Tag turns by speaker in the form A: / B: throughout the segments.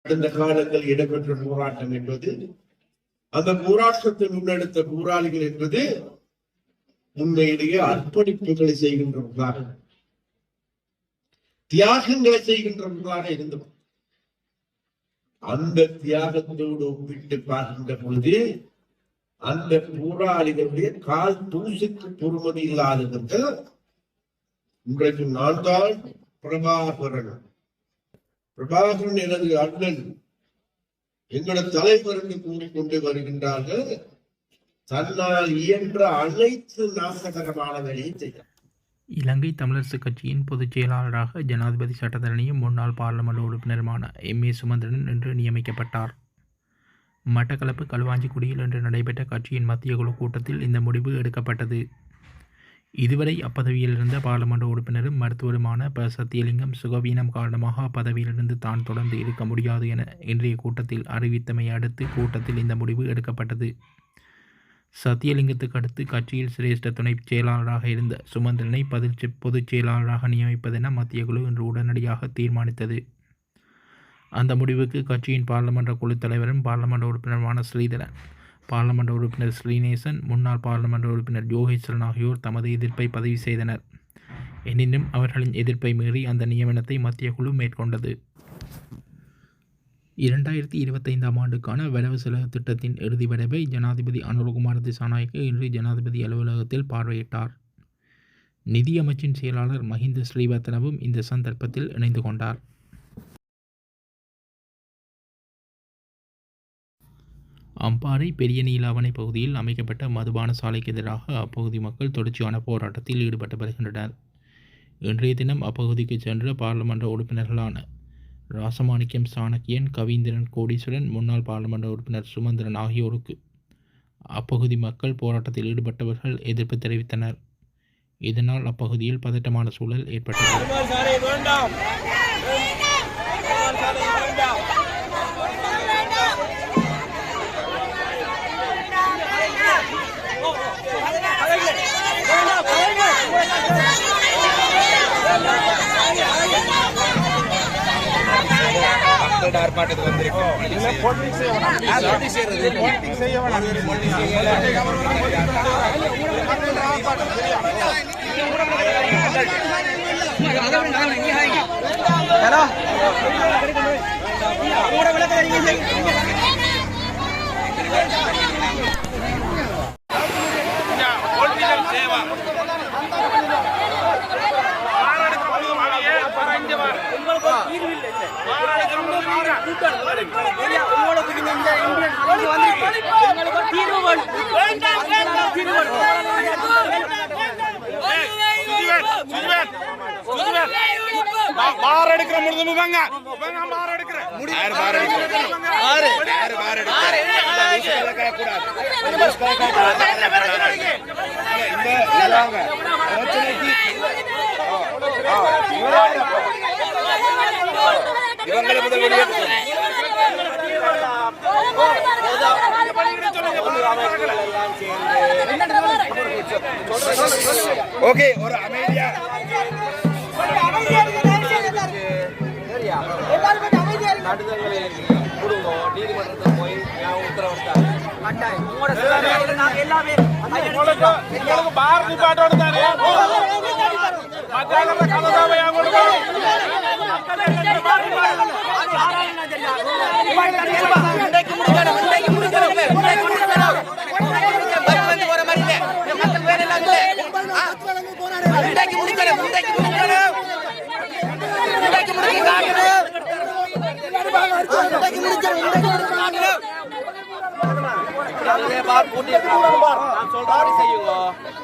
A: கடந்த காலங்கள் இடம்பெற்ற போராட்டம் என்பது, அந்த போராட்டத்தை முன்னெடுத்த போராளிகள் என்பது உண்மையிலேயே அர்ப்பணிப்புகளை செய்கின்றவர்களாக, தியாகங்களை செய்கின்றவர்களாக இருந்தவர். அந்த தியாகத்தோடு ஒப்பிட்டு பார்க்கின்ற பொழுது அந்த போராளிகளுடைய கால் தூசுக்கு பொறுமதி இல்லாதவர்கள் இன்றைக்கு நான் தான் பிரபாகரன் எனது அண்ணன், எங்களோட தலைவர் என்று கூறிக்கொண்டு வருகின்றார்கள். தன்னால் இயன்ற அனைத்து நாசகரமான வேலையை செய்தார்.
B: இலங்கை தமிழரசு கட்சியின் பொதுச் செயலாளராக ஜனாதிபதி சட்டத்தரணியும் முன்னாள் பாராளுமன்ற உறுப்பினருமான எம். ஏ. சுமந்திரன் இன்று நியமிக்கப்பட்டார். மட்டக்களப்பு களுவாஞ்சிக்குடியில் இன்று நடைபெற்ற கட்சியின் மத்திய குழு கூட்டத்தில் இந்த முடிவு எடுக்கப்பட்டது. இதுவரை அப்பதவியில் இருந்த பாராளுமன்ற உறுப்பினரும் மருத்துவருமான ப. சத்தியலிங்கம் சுகவீனம் காரணமாக அப்பதவியிலிருந்து தான் தொடர்ந்து இருக்க முடியாது என இன்றைய கூட்டத்தில் அறிவித்தமை அடுத்து கூட்டத்தில் இந்த முடிவு எடுக்கப்பட்டது. சத்தியலிங்கத்துக்கு அடுத்து கட்சியில் சிரேஷ்ட துணை செயலாளராக இருந்த சுமந்திரனை பொதுச் செயலாளராக நியமிப்பதென மத்திய குழு இன்று உடனடியாக தீர்மானித்தது. அந்த முடிவுக்கு கட்சியின் பாராளுமன்ற குழு தலைவரும் பாராளுமன்ற உறுப்பினருமான ஸ்ரீதரன், பாராளுமன்ற உறுப்பினர் ஸ்ரீநேசன், முன்னாள் பாராளுமன்ற உறுப்பினர் யோகேஸ்வரன் ஆகியோர் தமது எதிர்ப்பை பதிவு செய்தனர். எனினும் அவர்களின் எதிர்ப்பை மீறி அந்த நியமனத்தை மத்திய குழு மேற்கொண்டது. 2025ஆம் ஆண்டுக்கான வரவு செலவு திட்டத்தின் இறுதி வரைவை ஜனாதிபதி அனுரகுமார திசாநாயக்க இன்று ஜனாதிபதி அலுவலகத்தில் பார்வையிட்டார். நிதியமைச்சின் செயலாளர் மஹிந்த ஸ்ரீவர்த்தனவும் இந்த சந்தர்ப்பத்தில் இணைந்து கொண்டார். அம்பாறை பெரிய நீலாவணை பகுதியில் அமைக்கப்பட்ட மதுபான சாலைக்கு எதிராக அப்பகுதி மக்கள் தொடர்ச்சியான போராட்டத்தில் ஈடுபட்டு வருகின்றனர். இன்றைய தினம் அப்பகுதிக்கு சென்ற பாராளுமன்ற உறுப்பினர்களான ராசமாணிக்கம் சாணக்கியன், கவீந்திரன் கோடீஸ்வரன், முன்னாள் பாராளுமன்ற உறுப்பினர் சுமந்திரன் ஆகியோருக்கு அப்பகுதி மக்கள் போராட்டத்தில் ஈடுபட்டவர்கள் எதிர்ப்பு தெரிவித்தனர். இதனால் அப்பகுதியில் பதட்டமான சூழல் ஏற்பட்டது.
C: ஆர்ப்பாட்டத்துக்கு வந்திருக்கோம். ஓகே, ஒரு அமைதியா நீதிமன்றத்தில் போய் பாரதி பாட்டோட தானே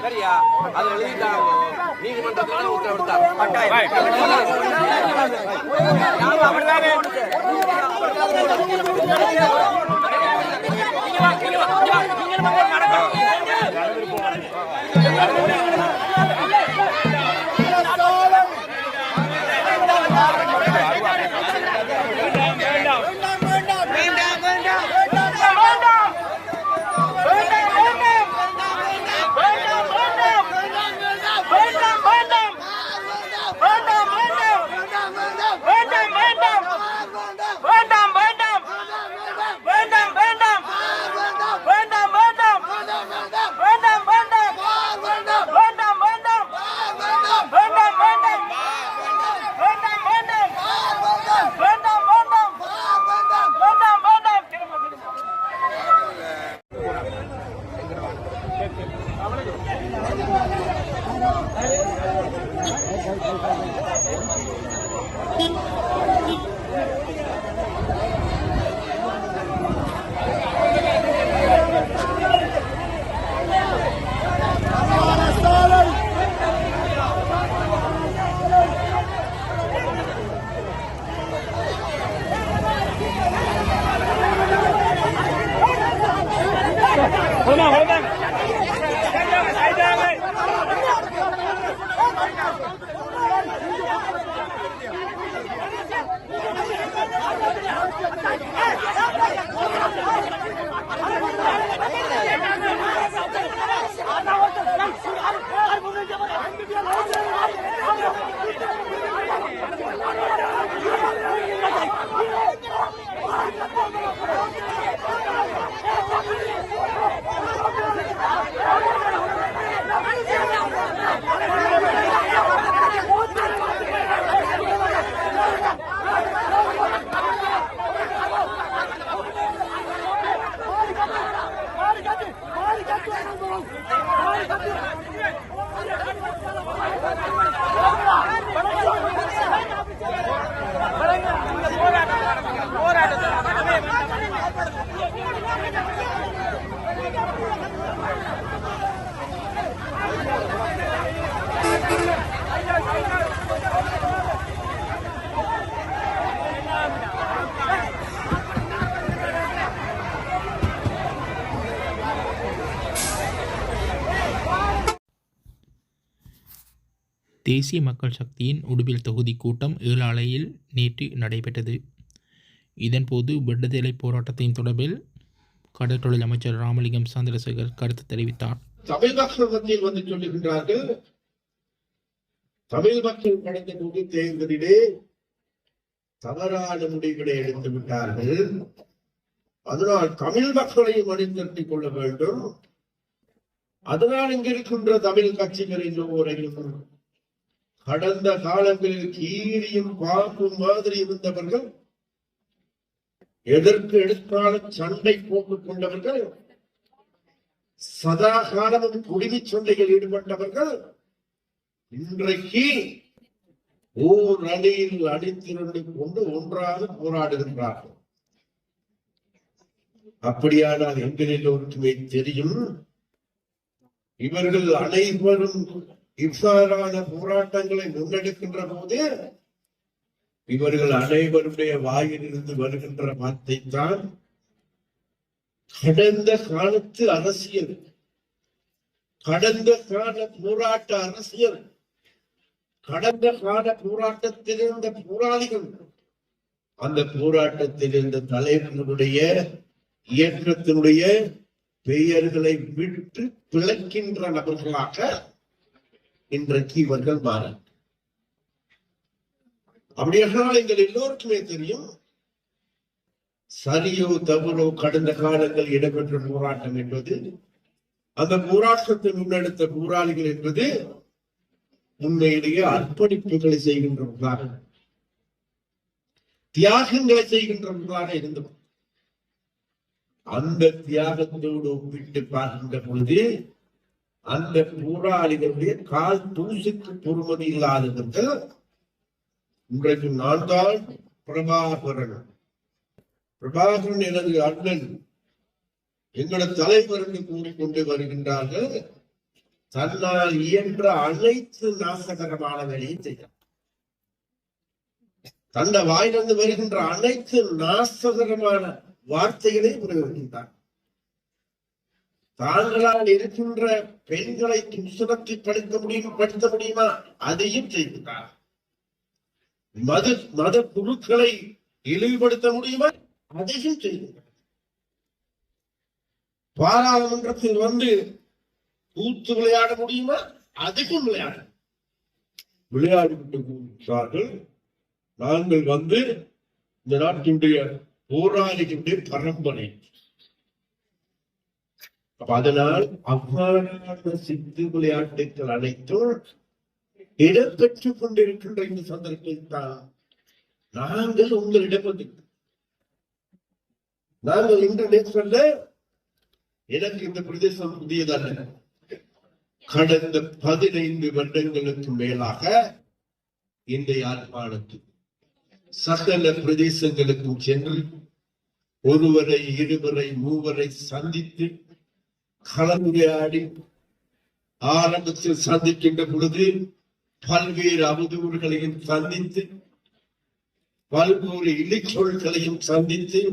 C: சரியா? அது எழுதிட்டாங்க நீதிமன்றத்தில்
D: வேண்டாம்
B: தேசிய மக்கள் சக்தியின் உடுவில் தொகுதி கூட்டம் ஏழாலையில் நேற்று நடைபெற்றது. இதன்போது விடுதலை போராட்டத்தின் தொடர்பில் கடற்றொழில் அமைச்சர் ராமலிங்கம் சந்திரசேகர் கருத்து தெரிவித்தார்.
A: தமிழ் மக்கள் மத்தியில் வந்து சொல்லுகின்றார்கள், தமிழ் மக்கள் கடந்த பொது தேர்தலிலே தவறான முடிவுகளை எடுத்து விட்டார்கள். அதனால் தமிழ் மக்களையும் அணிந்திருத்திக் கொள்ள வேண்டும். அதனால் இங்கு இருக்கின்ற தமிழ் கட்சிகள் எல்லோரையும் கடந்த காலங்களில் கீரியும் பாம்பும் மாதிரி இருந்தவர்கள், எதற்கு எடுத்தாலும் சண்டை போட்டுக் கொண்டவர்கள், சதா காலமும் குடிமை சண்டையில் ஈடுபட்டவர்கள் இன்றைக்கு ஓர் அணியில் அணிந்திரண்டு கொண்டு ஒன்றாக போராடுகின்றார்கள். அப்படியானால் எங்கள் எல்லோருக்குமே தெரியும், இவர்கள் அனைவரும் இவ்வாறான போராட்டங்களை முன்னெடுக்கின்ற போது இவர்கள் அனைவருடைய வாயிலிருந்து வருகின்ற வார்த்தை தான் கடந்த காலத்து அரசியல், கடந்த கால போராட்ட அரசியல், கடந்த கால போராட்டத்தில் இருந்த போராளிகள், அந்த போராட்டத்தில் இருந்த தலைவர்களுடைய இயக்கத்தினுடைய பெயர்களை விட்டு பிழைக்கின்ற நபர்களாக இன்றைக்கு இவர்கள் மாற. அப்படியானால் எங்கள் எல்லோருக்குமே தெரியும், சரியோ தவறோ கடந்த காலங்கள் இடம்பெற்ற போராட்டம் என்பது, அந்த போராட்டத்தை முன்னெடுத்த போராளிகள் என்பது உண்மையிலேயே அர்ப்பணிப்புகளை செய்கின்றவர்களாக, தியாகங்களை செய்கின்றவர்களாக இருந்தவர். அந்த தியாகத்தோடு ஒப்பிட்டு பார்க்கின்ற பொழுது அந்த போராளிகளுடைய கால் தூசுக்கு பொறுமதி இல்லாதவர்கள் இன்றைக்கு நான் தான் பிரபாகரன் எனது அண்ணன், எங்களோட தலைவர் என்று கூறிக்கொண்டு வருகின்றார்கள். தன்னால் இயன்ற அனைத்து நாசகரமான வேலையை செய்தார். தன்னை வாயிலிருந்து வருகின்ற அனைத்து நாசகரமான வார்த்தைகளை பிரயோகித்தார். தாங்களால் இருக்கின்ற பெண்களை துசுரத்தை படுத்த முடியுமா அதையும் செய்கிறார். மத குழுக்களை இழிவுபடுத்த முடியுமா அதையும் செய்கிறார். பாராளுமன்றத்தில் வந்து கூத்து விளையாட முடியுமா அதையும் விளையாடிவிட்டு கூறுகிறார்கள். நாங்கள் வந்து இந்த நாட்டினுடைய போராளிகளுடைய பரம்பரை. அதனால் அவ்வாறான சித்து விளையாட்டுகள் அனைத்தும் இடம்பெற்றுக் கொண்டிருக்கின்ற இந்த சந்தர்ப்பத்தில் தான் நாங்கள் உங்களிடம் வந்து நாங்கள் இன்டர்நெட் சொல்ல எனக்கு இந்த பிரதேசம் புதியதல்ல. கடந்த 15 வருடங்களுக்கு மேலாக இந்த யாழ்ப்பாணத்தில் சகல பிரதேசங்களுக்கும் சென்று ஒருவரை இருவரை மூவரை சந்தித்து கலந்துரையாடி ஆரம்பத்தில் சந்திக்கின்ற பொழுது பல்வேறு அவதூறுகளையும் சந்தித்து பல்வேறு இழிச்சொற்களையும் சந்தித்து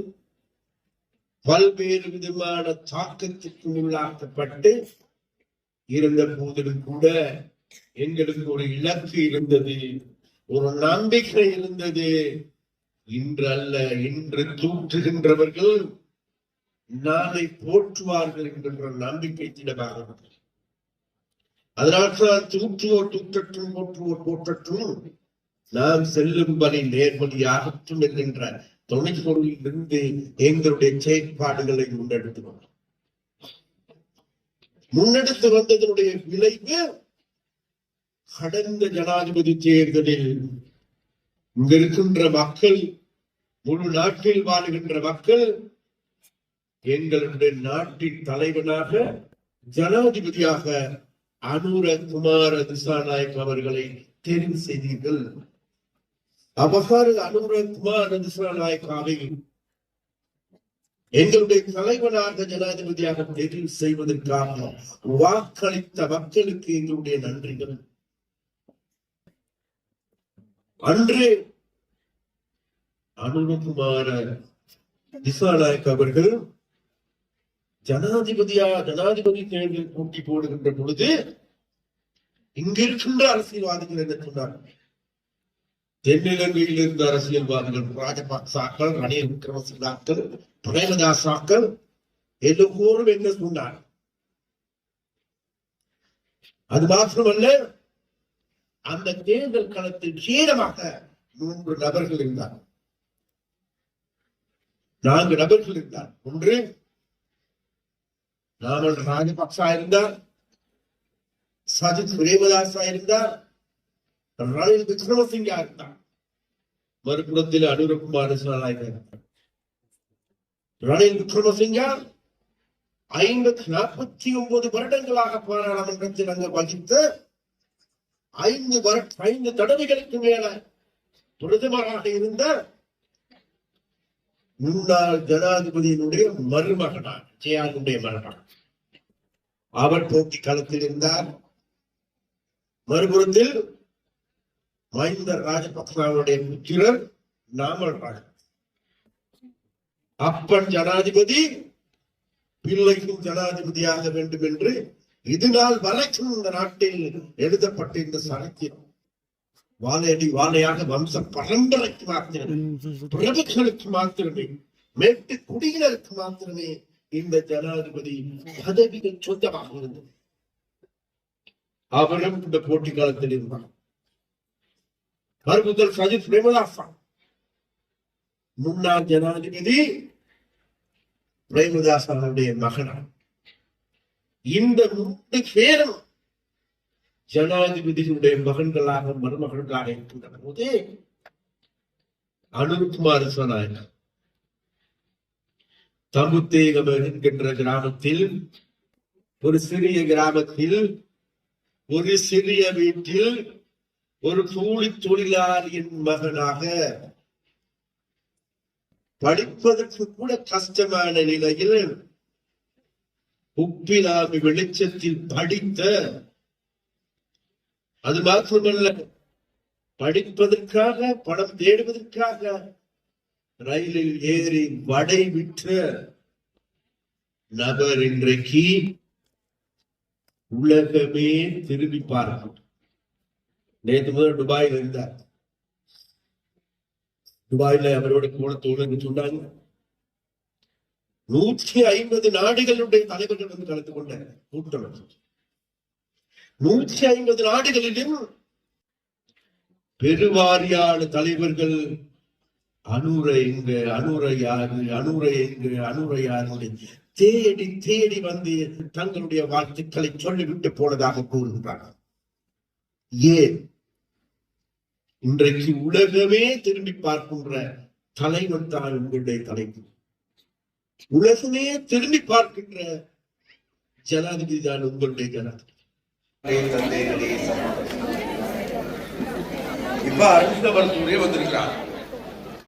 A: பல்வேறு விதமான தாக்கத்துக்கு உள்ளாக்கப்பட்டு இருந்த போதிலும் கூட எங்களுக்கு ஒரு இலக்கு இருந்தது, ஒரு நம்பிக்கை இருந்தது. இன்று அல்ல, இன்று தூற்றுகின்றவர்கள் நாளை போற்றுவார்கள் என்கின்ற நம்பிக்கை திடமாக. அதனால்தான் தூற்றுவோர் தூற்றட்டும், போற்றுவோர் போற்றட்டும், நாம் செல்லும் வழி நேர்வழியாகட்டும் என்கின்ற துணை பொருளில் இருந்து எங்களுடைய செயற்பாடுகளை முன்னெடுத்து வந்ததனுடைய விளைவு கடந்த ஜனாதிபதி தேர்தலில் இங்க இருக்கின்ற மக்கள், முழு நாட்டில் வாழுகின்ற மக்கள் எங்களுடைய நாட்டின் தலைவனாக ஜனாதிபதியாக அனுர குமார திசாநாயக் அவர்களை தெரிவு செய்தீர்கள். அவ்வாறு அனுர குமார திசாநாயக்காவை எங்களுடைய தலைவனாக ஜனாதிபதியாக தெரிவு செய்வதற்காக வாக்களித்த மக்களுக்கு எங்களுடைய நன்றிகள். அன்று அனுரகுமார திசாநாயக் அவர்கள் ஜனாதிபதி தேர்தல் போட்டி போடுகின்ற பொழுது இங்க இருக்கின்ற அரசியல்வாதிகள் என்ன சொன்னார்? தென்னிலங்கையில் இருந்த அரசியல்வாதிகள் ராஜபக்சாக்கள், ரணில் விக்ரமசிங்காக்கள், பிரேமதாசாக்கள் எல்லோரும் என்ன சொன்னார்? அது மாத்திரமல்ல, அந்த தேர்தல் களத்தில் சேரமாக 3 நபர்கள் இருந்தார், 4 நபர்கள் இருந்தார். ஒன்று நாமல் ராஜபக்சா இருந்தார், சஜித் பிரேமதாசா இருந்தார், ரணில் விக்ரமசிங்கா இருந்தார், மறுபுறத்தில் அனுரகுமார திசாநாயக்கா இருந்தார். ரணில் விக்ரமசிங்கா 49 வருடங்களாக பாராளுமன்றத்தில் அங்கு வகித்த 5 தடவைகளுக்கு மேல பிரதமராக இருந்த முன்னாள் ஜனாதிபதியினுடைய மருமகனார், ஜெயானுடைய மகனார். அவர் போட்டி களத்தில் இருந்தார். மறுபுறத்தில் மஹிந்த ராஜபக்சவுடைய புத்திரர் நாமல் ராஜபக்ச, அப்பன் ஜனாதிபதி, பிள்ளைக்கும் ஜனாதிபதியாக வேண்டும் என்று இதுநாள் வரைக்கும் இந்த நாட்டில் எழுதப்பட்ட இந்த சரித்திரம் வாழையடி வாழையாக வம்ச பரம்பரைக்கு மாத்திரமே, பிரபுக்களுக்கு மாத்திரமே, மேட்டு குடியினருக்கு மாத்திரமே இந்த ஜனாதிபதி பதவிகள் சொந்தமாக இருந்தது. அவரும் இந்த போட்டி காலத்தில் இருந்தார். மறுபுறத்தில் சஜித் பிரேமதாசா, முன்னாள் ஜனாதிபதி பிரேமதாசனுடைய மகனார். இந்த 3 பேரும் ஜனாதிபதிகளுடைய மகன்களாக மருமகன்களாக இருக்கின்ற போது அனுரகுமார திசாநாயக்கா தமுத்தேகம் என்கின்ற கிராமத்தில், ஒரு சிறிய கிராமத்தில், ஒரு சிறிய வீட்டில் ஒரு கூலி தொழிலாளியின் மகனாக படிப்பதற்கு கூட கஷ்டமான நிலையில் உப்பிலாமி வெளிச்சத்தில் படித்த, அது மாத்திரமல்ல, படிப்பதற்காக பணம் தேடுவதற்காக ரயிலில் ஏறி வடை விற்ற நபர் இன்றைக்கு உலகமே திரும்பி பார்க்கும். நேற்று முதல் துபாயில் இருந்தார். துபாயில அவரோட கோலத்தோடு சொன்னாங்க. 150 நாடுகளுடைய தலைவர்கள் வந்து கலந்து கொண்ட கூட்டம். 150 நாடுகளிலும் பெருவாரியான தலைவர்கள் அனுரையாறு தேடி தேடி வந்து தங்களுடைய வாழ்த்துக்களை சொல்லிவிட்டு போனதாக கூறுகிறார்கள். ஏன் இன்றைக்கு உலகமே திரும்பி பார்க்கின்ற தலைவர் தான் உங்களுடைய தலைப்பு. உலகமே திரும்பி பார்க்கின்ற ஜனாதிபதி தான் உங்களுடைய ஜனாதிபதி.
C: இப்ப அரசியல் வந்திருக்கிறார்.